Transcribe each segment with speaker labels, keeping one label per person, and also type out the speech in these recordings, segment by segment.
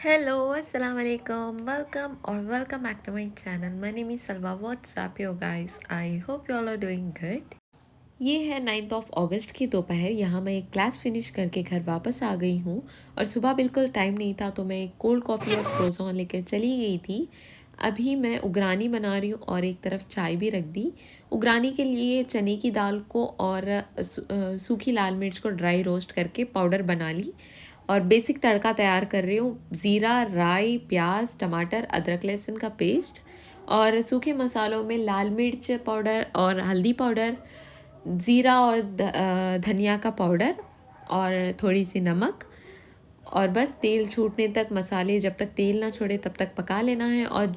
Speaker 1: Hello, assalamu alaikum. Welcome or welcome back to my channel. My name is Salwa. What's up, you guys? I hope you all are doing good. ये है 9th of अगस्त की दोपहर। यहाँ मैं एक class finish करके घर वापस आ गई हूँ और सुबह बिल्कुल टाइम नहीं था तो मैं एक कोल्ड कॉफ़ी और क्रोसॉन लेकर चली गई थी। अभी मैं उगरानी बना रही हूँ और एक तरफ चाय भी रख दी। उगरानी के लिए चने की दाल को और सूखी लाल मिर्च को ड्राई रोस्ट करके पाउडर बना ली और बेसिक तड़का तैयार कर रही हूँ। ज़ीरा, राई, प्याज, टमाटर, अदरक लहसुन का पेस्ट और सूखे मसालों में लाल मिर्च पाउडर और हल्दी पाउडर, ज़ीरा और धनिया का पाउडर और थोड़ी सी नमक और बस तेल छूटने तक मसाले जब तक तेल ना छोड़े तब तक पका लेना है। और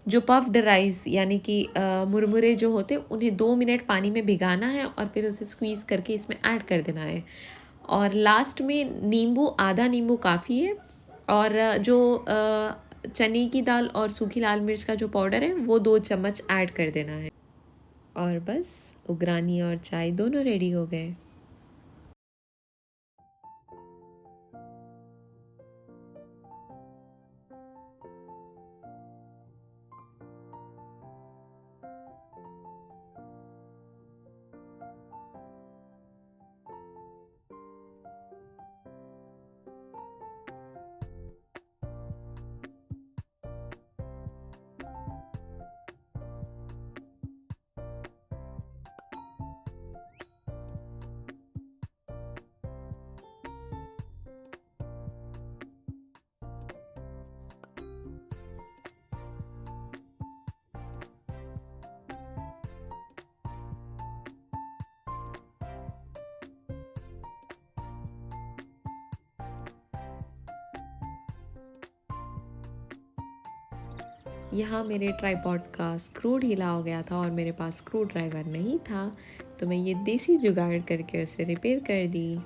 Speaker 1: जो पफ्ड राइस यानी कि मुरमुरे जो होते हैं उन्हें 2 मिनट पानी में भिगाना है और फिर उसे स्क्वीज़ करके इसमें ऐड कर देना है। और लास्ट में नींबू, आधा नींबू काफ़ी है। और जो चने की दाल और सूखी लाल मिर्च का जो पाउडर है वो 2 चम्मच ऐड कर देना है और बस उगरानी और चाय दोनों रेडी हो गए। यहाँ मेरे ट्राईपॉड का स्क्रू ढीला हो गया था और मेरे पास स्क्रू ड्राइवर नहीं था तो मैं ये देसी जुगाड़ करके उसे रिपेयर कर दी।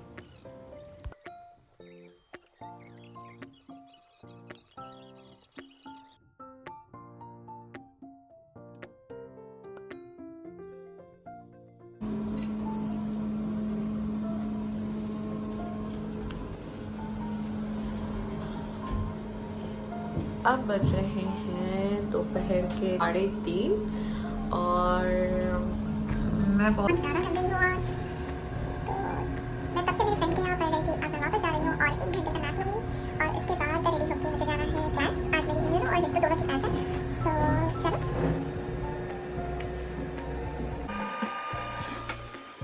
Speaker 1: अब बज रहे हैं दोपहर के 3:30 और मैं बहुत
Speaker 2: ज़्यादा ठंडी हूँ आज, तो मैं तब से मेरी फ्रेंड के यहाँ पढ़ रही थी। अब मैं वापस जा रही हूँ और 1 घंटे का नैप लूँगी और इसके बाद रेडी होकर मुझे जाना है क्लास। आज मेरी इम्यूनो और हिस्टो दोनों की क्लास है, सो चलो।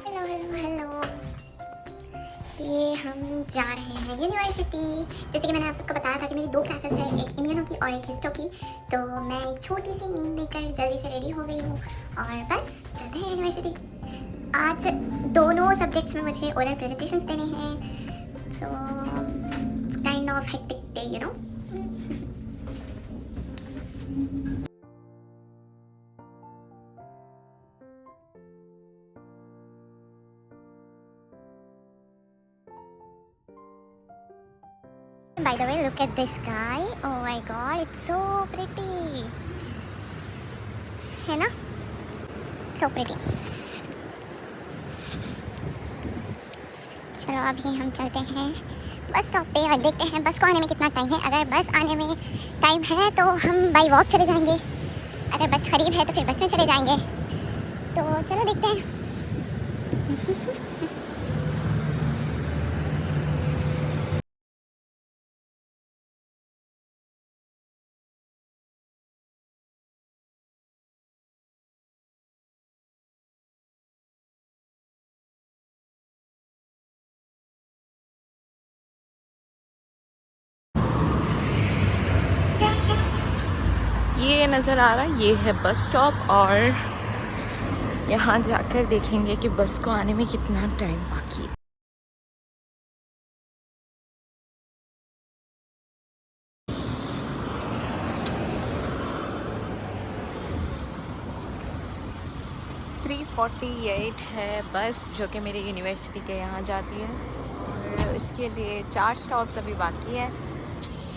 Speaker 2: हेलो हेलो हेलो, ये हम जा रहे हैं यूनिवर्सिटी। जैसे कि मैंने आप सबको बताया था कि मेरी 2 क्लासेस है, एक इम्यूनो की और एक हिस्टो की। तो मैं एक छोटी सी नींद लेकर जल्दी से रेडी हो गई हूँ और बस चलते हैं यूनिवर्सिटी। आज दोनों सब्जेक्ट्स में मुझे ओरल प्रेजेंटेशंस देने हैं, so kind of hectic day, you know. By the way, look at this sky. Oh my god, it's so pretty. है ना? So pretty. चलो अभी हम चलते हैं बस स्टॉप पे और देखते हैं बस को आने में कितना टाइम है। अगर बस आने में टाइम है तो हम बाई वॉक चले जाएंगे, अगर बस करीब है तो फिर बस में चले जाएंगे। तो चलो देखते हैं।
Speaker 1: ये नज़र आ रहा है, ये है बस स्टॉप और यहाँ जाकर देखेंगे कि बस को आने में कितना टाइम बाकी है। 3:48 है बस, जो कि मेरी यूनिवर्सिटी के यहाँ जाती है, और इसके लिए 4 स्टॉप्स अभी बाकी है,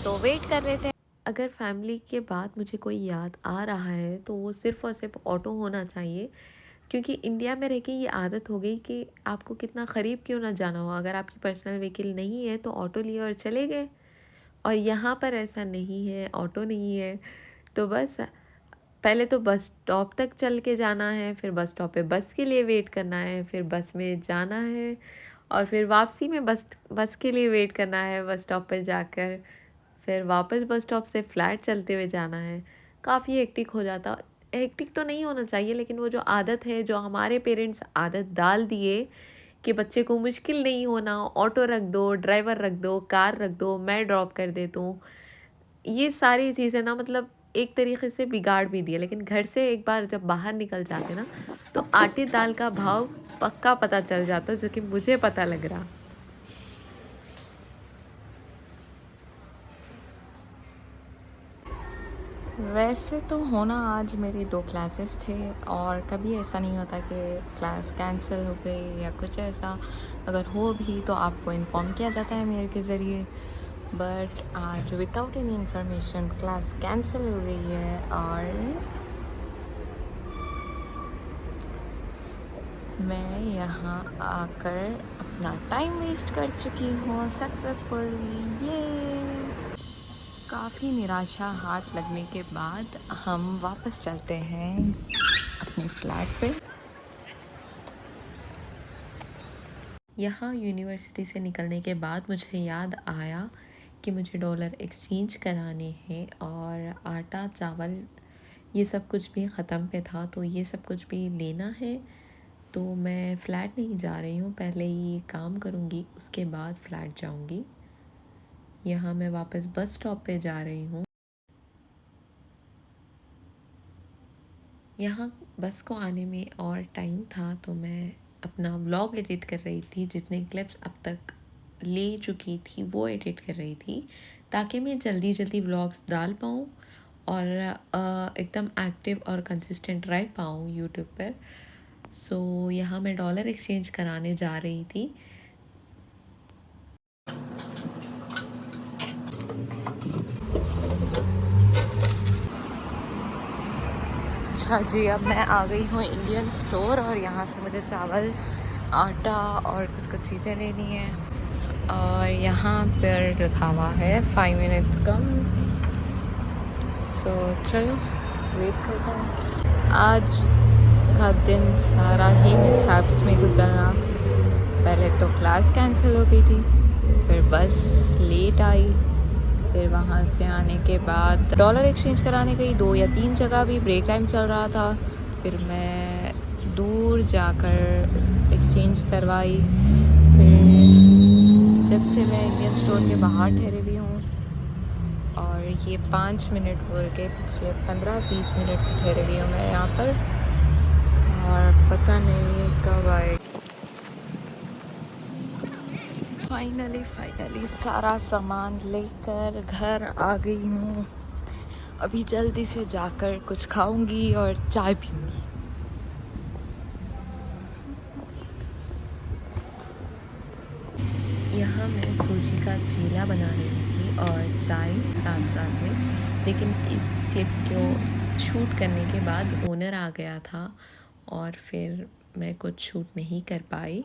Speaker 1: तो वेट कर रहे थे। अगर फैमिली के बाद मुझे कोई याद आ रहा है तो वो सिर्फ़ और सिर्फ ऑटो होना चाहिए, क्योंकि इंडिया में रह के ये आदत हो गई कि आपको कितना क़रीब क्यों ना जाना हो, अगर आपकी पर्सनल व्हीकल नहीं है तो ऑटो लिए और चले गए। और यहाँ पर ऐसा नहीं है, ऑटो नहीं है, तो बस पहले तो बस स्टॉप तक चल के जाना है, फिर बस स्टॉप पे बस के लिए वेट करना है, फिर बस में जाना है, और फिर वापसी में बस बस के लिए वेट करना है बस स्टॉप पे जाकर, फिर वापस बस स्टॉप से फ्लैट चलते हुए जाना है। काफ़ी हेक्टिक हो जाता। हेक्टिक तो नहीं होना चाहिए, लेकिन वो जो आदत है, जो हमारे पेरेंट्स आदत डाल दिए कि बच्चे को मुश्किल नहीं होना, ऑटो रख दो, ड्राइवर रख दो, कार रख दो, मैं ड्रॉप कर देता हूँ, ये सारी चीज़ें ना मतलब एक तरीके से बिगाड़ भी दिए। लेकिन घर से एक बार जब बाहर निकल जाते ना, तो आटे दाल का भाव पक्का पता चल जाता, जो कि मुझे पता लग रहा। वैसे तो होना आज मेरी 2 क्लासेस थे, और कभी ऐसा नहीं होता कि क्लास कैंसिल हो गई या कुछ ऐसा। अगर हो भी तो आपको इन्फॉर्म किया जाता है मेल के ज़रिए, बट आज without any information class cancel हो गई है, और मैं यहाँ आकर अपना टाइम वेस्ट कर चुकी हूँ सक्सेसफुली। ये काफ़ी निराशा हाथ लगने के बाद हम वापस चलते हैं अपने फ्लैट पे। यहाँ यूनिवर्सिटी से निकलने के बाद मुझे याद आया कि मुझे डॉलर एक्सचेंज कराने हैं, और आटा चावल ये सब कुछ भी ख़त्म पे था, तो ये सब कुछ भी लेना है। तो मैं फ़्लैट नहीं जा रही हूँ, पहले ये काम करूँगी, उसके बाद फ़्लैट जाऊँगी। यहाँ मैं वापस बस स्टॉप पे जा रही हूँ। यहाँ बस को आने में और टाइम था, तो मैं अपना व्लॉग एडिट कर रही थी, जितने क्लिप्स अब तक ले चुकी थी वो एडिट कर रही थी, ताकि मैं जल्दी जल्दी व्लॉग्स डाल पाऊँ और एकदम एक्टिव और कंसिस्टेंट रह पाऊँ यूट्यूब पर। सो यहाँ मैं डॉलर एक्सचेंज कराने जा रही थी। अच्छा जी, अब मैं आ गई हूँ इंडियन स्टोर, और यहाँ से मुझे चावल, आटा और कुछ कुछ चीज़ें लेनी है, और यहाँ पर लिखा हुआ है 5 मिनट्स कम। सो चलो वेट करते हैं। आज का दिन सारा ही मिसहैप्स में गुजरा। पहले तो क्लास कैंसिल हो गई थी, फिर बस लेट आई, फिर वहाँ से आने के बाद डॉलर एक्सचेंज कराने गई, 2 या 3 जगह भी ब्रेक टाइम चल रहा था, फिर मैं दूर जाकर एक्सचेंज करवाई। फिर जब से मैं इंडियन स्टोर के बाहर ठहरे हुई हूँ, और ये 5 मिनट बोल के पिछले 15-20 मिनट से ठहरे हुई हूँ मैं यहाँ पर, और पता नहीं कब आए। फाइनली सारा सामान लेकर घर आ गई हूँ। अभी जल्दी से जाकर कुछ खाऊंगी और चाय पीऊंगी। यहाँ मैं सूजी का चीला बना रही थी और चाय साथ साथ में, लेकिन इस क्लिप को शूट करने के बाद ओनर आ गया था, और फिर मैं कुछ शूट नहीं कर पाई।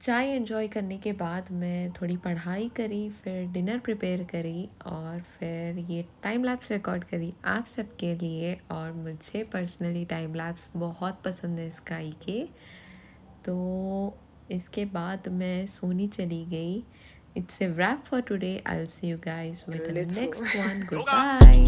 Speaker 1: चाय एंजॉय करने के बाद मैं थोड़ी पढ़ाई करी, फिर डिनर प्रिपेयर करी, और फिर ये टाइम लैप्स रिकॉर्ड करी आप सबके लिए। और मुझे पर्सनली टाइम लैप्स बहुत पसंद है स्काई के, तो इसके बाद मैं सोनी चली गई। It's a wrap for today. I will see you guys with the next one. Good bye.